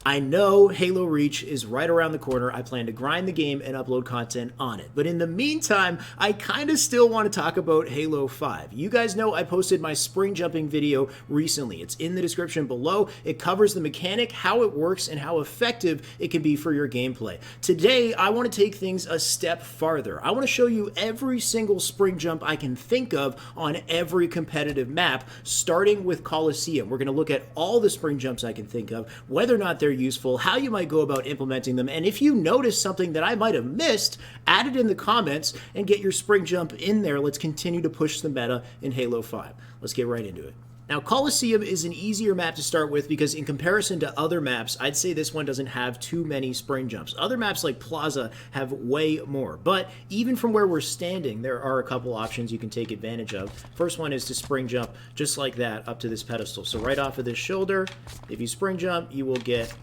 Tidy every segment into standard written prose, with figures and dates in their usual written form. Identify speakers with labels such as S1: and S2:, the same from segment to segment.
S1: I know Halo Reach is right around the corner. I plan to grind the game and upload content on it. But in the meantime, I kind of still want to talk about Halo 5. You guys know I posted my spring jumping video recently. It's in the description below. It covers the mechanic, how it works, and how effective it can be for your gameplay. Today, I want to take things a step farther. I want to show you every single spring jump I can think of on every competitive map, starting with Coliseum. We're going to look at all the spring jumps I can think of, whether or not they're useful, how you might go about implementing them, and if you notice something that I might have missed, add it in the comments and get your spring jump in there. Let's continue to push the meta in Halo 5. Let's get right into it. Now, Coliseum is an easier map to start with because in comparison to other maps, I'd say this one doesn't have too many spring jumps. Other maps like Plaza have way more, but even from where we're standing, there are a couple options you can take advantage of. First one is to spring jump just like that up to this pedestal. So right off of this shoulder, if you spring jump, you will get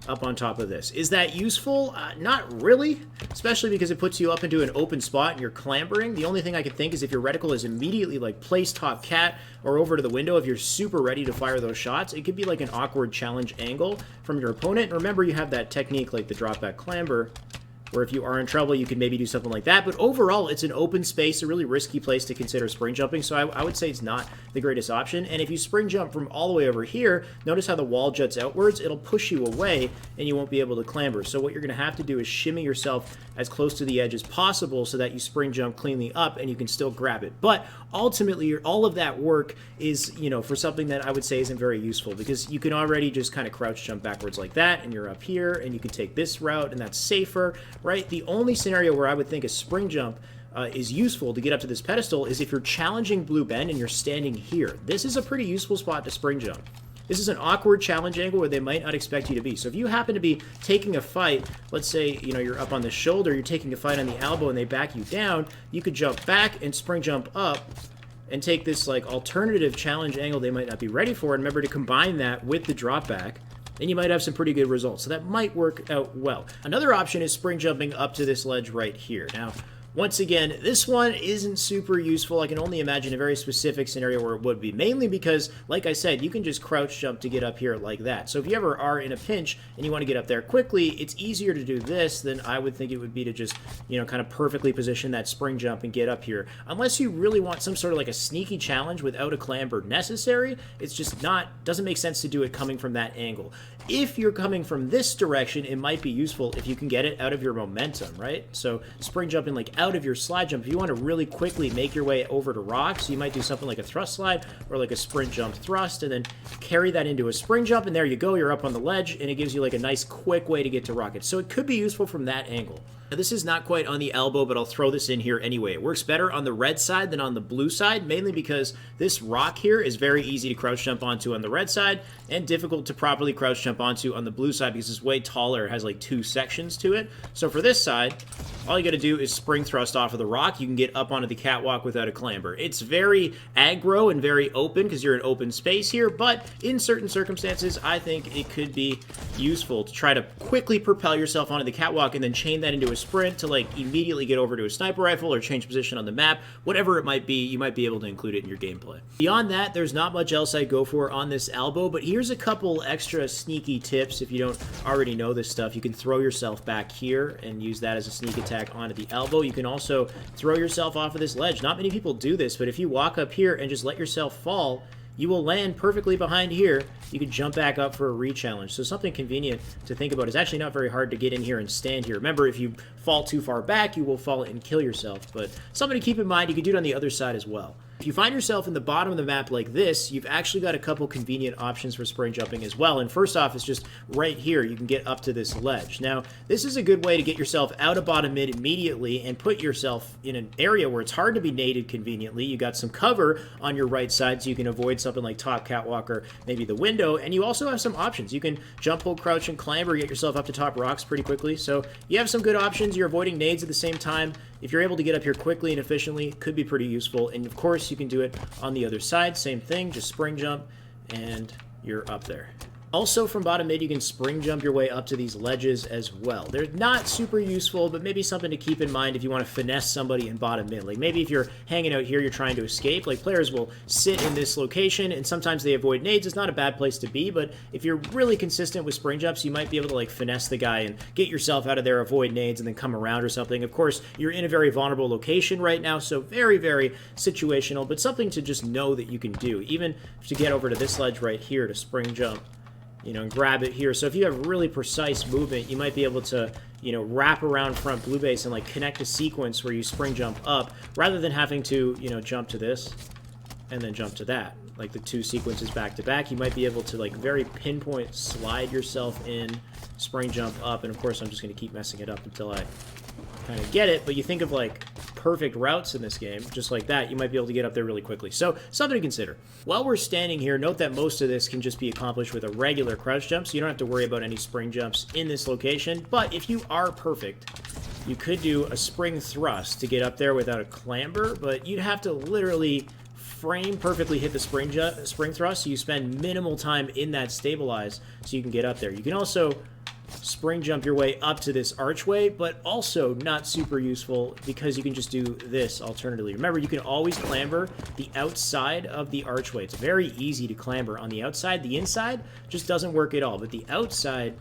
S1: up on top of this. Is that useful? Not really, especially because it puts you up into an open spot and you're clambering. The only thing I could think is if your reticle is immediately like placed top cat or over to the window, if you're super ready to fire those shots, it could be like an awkward challenge angle from your opponent. And remember, you have that technique like the drop back clamber, where if you are in trouble, you could maybe do something like that. But overall, it's an open space, a really risky place to consider spring jumping, so I would say it's not the greatest option. And if you spring jump from all the way over here, notice how the wall juts outwards. It'll push you away, and you won't be able to clamber. So what you're going to have to do is shimmy yourself as close to the edge as possible so that you spring jump cleanly up, and you can still grab it. But ultimately, all of that work is, for something that I would say isn't very useful, because you can already just kind of crouch jump backwards like that, and you're up here, and you can take this route, and that's safer, right? The only scenario where I would think a spring jump is useful to get up to this pedestal is if you're challenging Blue Bend and you're standing here. This is a pretty useful spot to spring jump. This is an awkward challenge angle where they might not expect you to be. So if you happen to be taking a fight, let's say, you're up on the shoulder, you're taking a fight on the elbow and they back you down, you could jump back and spring jump up and take this like alternative challenge angle they might not be ready for. And remember to combine that with the drop back, and you might have some pretty good results. So that might work out well. Another option is spring jumping up to this ledge right here. Now, once again, this one isn't super useful. I can only imagine a very specific scenario where it would be, mainly because, like I said, you can just crouch jump to get up here like that. So if you ever are in a pinch and you want to get up there quickly, it's easier to do this than I would think it would be to just, kind of perfectly position that spring jump and get up here. Unless you really want some sort of like a sneaky challenge without a clamber necessary, it's just doesn't make sense to do it coming from that angle. If you're coming from this direction, it might be useful if you can get it out of your momentum, right? So spring jumping like out of your slide jump, if you want to really quickly make your way over to rocks, you might do something like a thrust slide or like a sprint jump thrust and then carry that into a spring jump, and there you go, you're up on the ledge, and it gives you like a nice quick way to get to rockets. So it could be useful from that angle. Now, this is not quite on the elbow, but I'll throw this in here anyway. It works better on the red side than on the blue side, mainly because this rock here is very easy to crouch jump onto on the red side and difficult to properly crouch jump onto on the blue side because it's way taller. It has like two sections to it. So for this side, all you got to do is spring thrust off of the rock. You can get up onto the catwalk without a clamber. It's very aggro and very open because you're in open space here, but in certain circumstances, I think it could be useful to try to quickly propel yourself onto the catwalk and then chain that into a sprint to like immediately get over to a sniper rifle or change position on the map. Whatever it might be, you might be able to include it in your gameplay. Beyond that, there's not much else I'd go for on this elbow, but here's a couple extra sneaky tips if you don't already know this stuff. You can throw yourself back here and use that as a sneak attack onto the elbow. You can also throw yourself off of this ledge. Not many people do this, but if you walk up here and just let yourself fall, you will land perfectly behind here. You can jump back up for a re-challenge. So something convenient to think about. It's actually not very hard to get in here and stand here. Remember, if you fall too far back, you will fall and kill yourself. But something to keep in mind, you can do it on the other side as well. If you find yourself in the bottom of the map like this, you've actually got a couple convenient options for spring jumping as well. And first off, it's just right here. You can get up to this ledge. Now, this is a good way to get yourself out of bottom mid immediately and put yourself in an area where it's hard to be naded conveniently. You got some cover on your right side, so you can avoid something like top catwalk or maybe the window. And you also have some options. You can jump, hold, crouch, and clamber, get yourself up to top rocks pretty quickly. So you have some good options. You're avoiding nades at the same time. If you're able to get up here quickly and efficiently, it could be pretty useful. And of course, you can do it on the other side. Same thing, just spring jump, and you're up there. Also, from bottom mid, you can spring jump your way up to these ledges as well. They're not super useful, but maybe something to keep in mind if you want to finesse somebody in bottom mid. Like, maybe if you're hanging out here, you're trying to escape, like, players will sit in this location, and sometimes they avoid nades. It's not a bad place to be, but if you're really consistent with spring jumps, you might be able to, like, finesse the guy and get yourself out of there, avoid nades, and then come around or something. Of course, you're in a very vulnerable location right now, so very, very situational, but something to just know that you can do. Even to get over to this ledge right here to spring jump, you know, and grab it here. So if you have really precise movement, you might be able to, you know, wrap around front blue base and, like, connect a sequence where you spring jump up, rather than having to, you know, jump to this and then jump to that. Like, the two sequences back to back, you might be able to, like, very pinpoint slide yourself in, spring jump up, and of course I'm just going to keep messing it up until I kind of get it. But you think of, like, perfect routes in this game, just like that, you might be able to get up there really quickly. So, something to consider. While we're standing here, note that most of this can just be accomplished with a regular crouch jump, so you don't have to worry about any spring jumps in this location. But if you are perfect, you could do a spring thrust to get up there without a clamber, but you'd have to literally frame perfectly hit the spring thrust, so you spend minimal time in that stabilize so you can get up there. You can also spring jump your way up to this archway, but also not super useful because you can just do this alternatively. Remember, you can always clamber the outside of the archway. It's very easy to clamber on the outside. The inside just doesn't work at all, but the outside,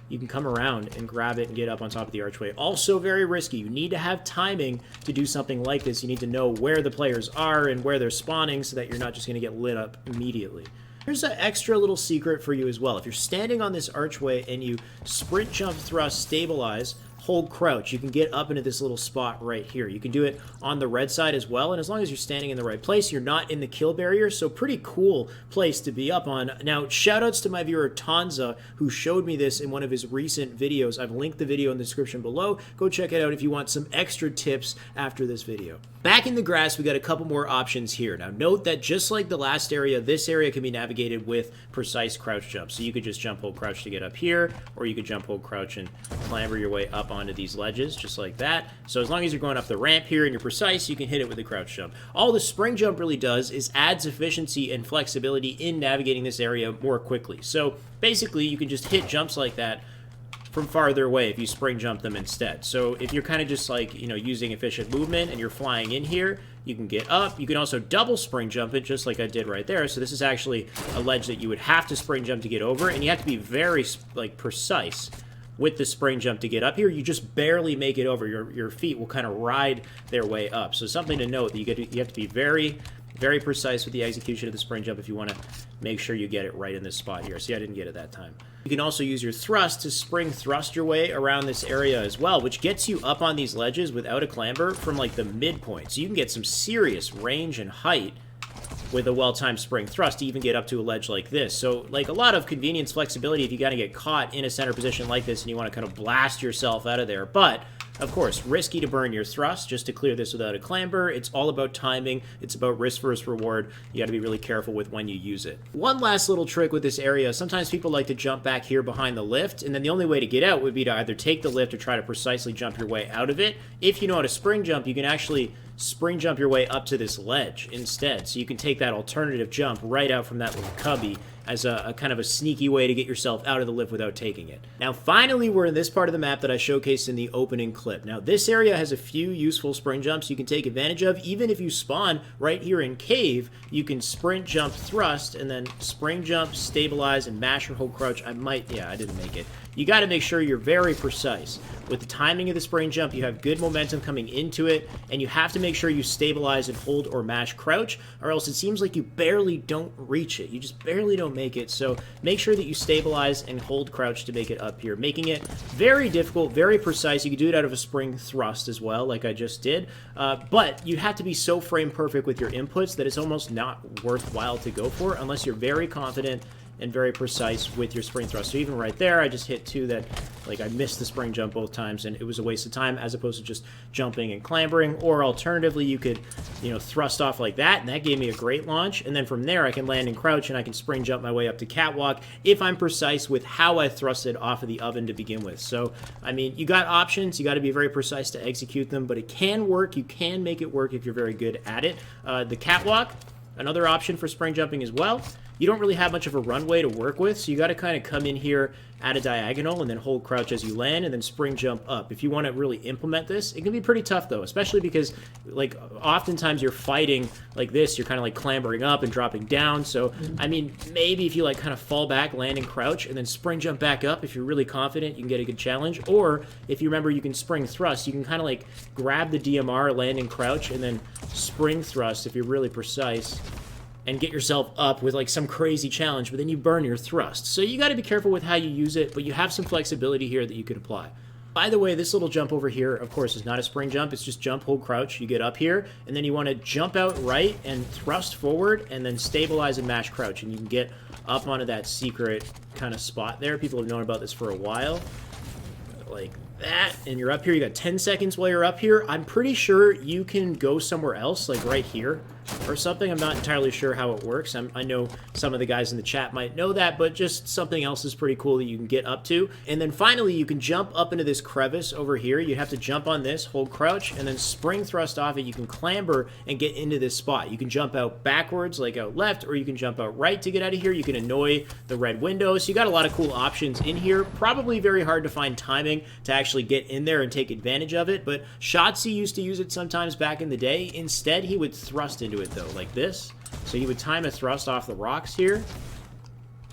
S1: you can come around and grab it and get up on top of the archway. Also very risky. You need to have timing to do something like this. You need to know where the players are and where they're spawning so that you're not just going to get lit up immediately. Here's an extra little secret for you as well. If you're standing on this archway and you sprint, jump, thrust, stabilize, hold crouch, you can get up into this little spot right here. You can do it on the red side as well, and as long as you're standing in the right place, you're not in the kill barrier, so pretty cool place to be up on. Now, shoutouts to my viewer Tanza, who showed me this in one of his recent videos. I've linked the video in the description below. Go check it out if you want some extra tips after this video. Back in the grass, we got a couple more options here. Now, note that just like the last area, this area can be navigated with precise crouch jumps. So you could just jump, hold, crouch to get up here, or you could jump, hold, crouch, and clamber your way up onto these ledges, just like that. So as long as you're going up the ramp here and you're precise, you can hit it with a crouch jump. All the spring jump really does is adds efficiency and flexibility in navigating this area more quickly. So basically, you can just hit jumps like that from farther away if you spring jump them instead. So if you're kind of just like, you know, using efficient movement and you're flying in here, you can get up. You can also double spring jump it, just like I did right there. So this is actually a ledge that you would have to spring jump to get over, and you have to be very, like, precise with the spring jump to get up here. You just barely make it over. Your feet will kind of ride their way up. So something to note, that you have to be very, very precise with the execution of the spring jump if you want to make sure you get it right in this spot here. See, I didn't get it that time. You can also use your thrust to spring thrust your way around this area as well, which gets you up on these ledges without a clamber from, like, the midpoint. So you can get some serious range and height with a well-timed spring thrust to even get up to a ledge like this. So, like, a lot of convenience, flexibility if you got to get caught in a center position like this and you want to kind of blast yourself out of there. But of course, risky to burn your thrust just to clear this without a clamber. It's all about timing. It's about risk versus reward. You got to be really careful with when you use it. One last little trick with this area. Sometimes people like to jump back here behind the lift, and then the only way to get out would be to either take the lift or try to precisely jump your way out of it. If you know how to spring jump, you can actually spring jump your way up to this ledge instead. So you can take that alternative jump right out from that little cubby as a kind of a sneaky way to get yourself out of the lift without taking it. Now, finally, we're in this part of the map that I showcased in the opening clip. Now, this area has a few useful spring jumps you can take advantage of. Even if you spawn right here in cave, you can sprint, jump, thrust, and then spring jump, stabilize, and mash or hold crouch. I didn't make it. You got to make sure you're very precise. With the timing of the spring jump, you have good momentum coming into it, and you have to make sure you stabilize and hold or mash crouch, or else it seems like you barely don't reach it. You just barely don't make it. So make sure that you stabilize and hold crouch to make it up here, making it very difficult, very precise. You can do it out of a spring thrust as well, like I just did, but you have to be so frame perfect with your inputs that it's almost not worthwhile to go for unless you're very confident and very precise with your spring thrust. So even right there, I just hit two that, like, I missed the spring jump both times, and it was a waste of time as opposed to just jumping and clambering. Or alternatively, you could, you know, thrust off like that, and that gave me a great launch. And then from there, I can land and crouch, and I can spring jump my way up to catwalk if I'm precise with how I thrusted off of the oven to begin with. So, I mean, you got options. You got to be very precise to execute them, but it can work. You can make it work if you're very good at it. The catwalk, another option for spring jumping as well. you don't really have much of a runway to work with, so you got to kind of come in here at a diagonal and then hold crouch as you land and then spring jump up. If you want to really implement this, it can be pretty tough though, especially because like oftentimes you're fighting like this, you're kind of like clambering up and dropping down. So I mean, maybe if you like kind of fall back, land and crouch, and then spring jump back up, if you're really confident, you can get a good challenge. Or if you remember, you can spring thrust. You can kind of like grab the DMR, land and crouch, and then spring thrust if you're really precise, and get yourself up with like some crazy challenge, but then you burn your thrust. So you got to be careful with how you use it, but you have some flexibility here that you could apply. By the way, this little jump over here, of course, is not a spring jump. It's just jump, hold, crouch. You get up here, and then you want to jump out right and thrust forward, and then stabilize and mash crouch, and you can get up onto that secret kind of spot there. People have known about this for a while. Like that, and you're up here. You got 10 seconds while you're up here. I'm pretty sure you can go somewhere else, like right here or something. I'm not entirely sure how it works. I know some of the guys in the chat might know that, but just something else is pretty cool that you can get up to. And then finally, you can jump up into this crevice over here. You have to jump on this, hold crouch, and then spring thrust off it. You can clamber and get into this spot. You can jump out backwards, like out left, or you can jump out right to get out of here. You can annoy the red windows. So you got a lot of cool options in here. Probably very hard to find timing to actually get in there and take advantage of it, but Shotzi used to use it sometimes back in the day. Instead, he would thrust into it though, like this. So you would time a thrust off the rocks here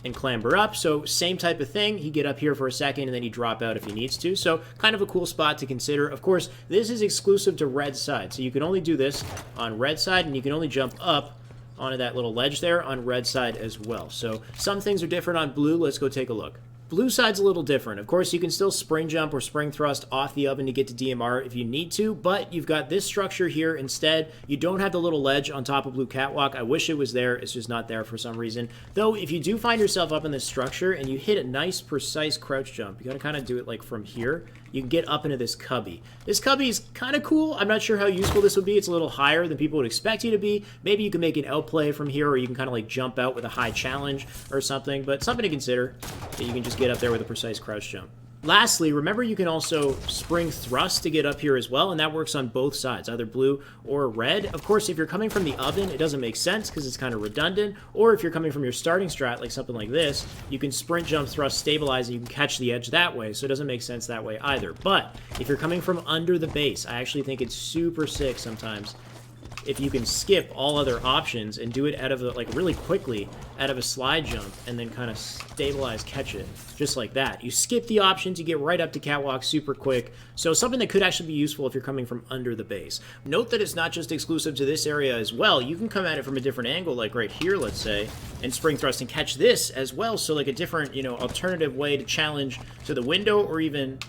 S1: and clamber up. So same type of thing. He'd get up here for a second and then he'd drop out if he needs to. So kind of a cool spot to consider. Of course, this is exclusive to red side. So you can only do this on red side, and you can only jump up onto that little ledge there on red side as well. So some things are different on blue. Let's go take a look. Blue side's a little different. Of course, you can still spring jump or spring thrust off the oven to get to DMR if you need to, but you've got this structure here instead. You don't have the little ledge on top of Blue Catwalk. I wish it was there. It's just not there for some reason. Though, if you do find yourself up in this structure and you hit a nice, precise crouch jump, you gotta kind of do it like from here. You can get up into this cubby. This cubby is kind of cool. I'm not sure how useful this would be. It's a little higher than people would expect you to be. Maybe you can make an outplay from here, or you can kind of like jump out with a high challenge or something, but something to consider that you can just get up there with a precise crouch jump. Lastly, remember you can also spring thrust to get up here as well, and that works on both sides, either blue or red. Of course, if you're coming from the oven, it doesn't make sense because it's kind of redundant, or if you're coming from your starting strat, like something like this, you can sprint, jump, thrust, stabilize, and you can catch the edge that way, so it doesn't make sense that way either. But if you're coming from under the base, I actually think it's super sick sometimes if you can skip all other options and do it out of like really quickly out of a slide jump and then kind of stabilize, catch it just like that. You skip the options, you get right up to catwalk super quick. So something that could actually be useful if you're coming from under the base. Note that it's not just exclusive to this area as well. You can come at it from a different angle, like right here, let's say, and spring thrust and catch this as well. So like a different, you know, alternative way to challenge to the window or even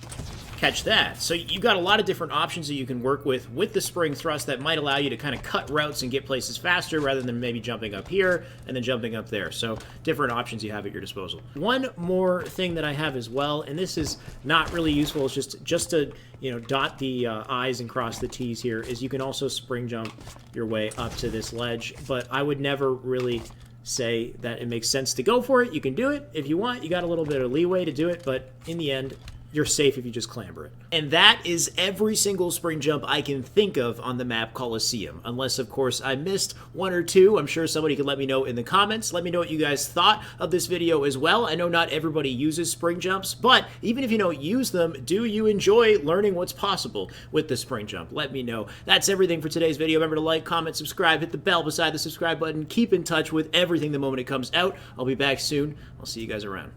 S1: catch that. So you've got a lot of different options that you can work with the spring thrust that might allow you to kind of cut routes and get places faster rather than maybe jumping up here and then jumping up there. So different options you have at your disposal. One more thing that I have as well, and this is not really useful, it's just to, you know, dot the I's and cross the T's here, is you can also spring jump your way up to this ledge, but I would never really say that it makes sense to go for it. You can do it if you want. You got a little bit of leeway to do it, but in the end, you're safe if you just clamber it. And that is every single spring jump I can think of on the map Coliseum. Unless, of course, I missed one or two. I'm sure somebody could let me know in the comments. Let me know what you guys thought of this video as well. I know not everybody uses spring jumps, but even if you don't use them, do you enjoy learning what's possible with the spring jump? Let me know. That's everything for today's video. Remember to like, comment, subscribe, hit the bell beside the subscribe button. Keep in touch with everything the moment it comes out. I'll be back soon. I'll see you guys around.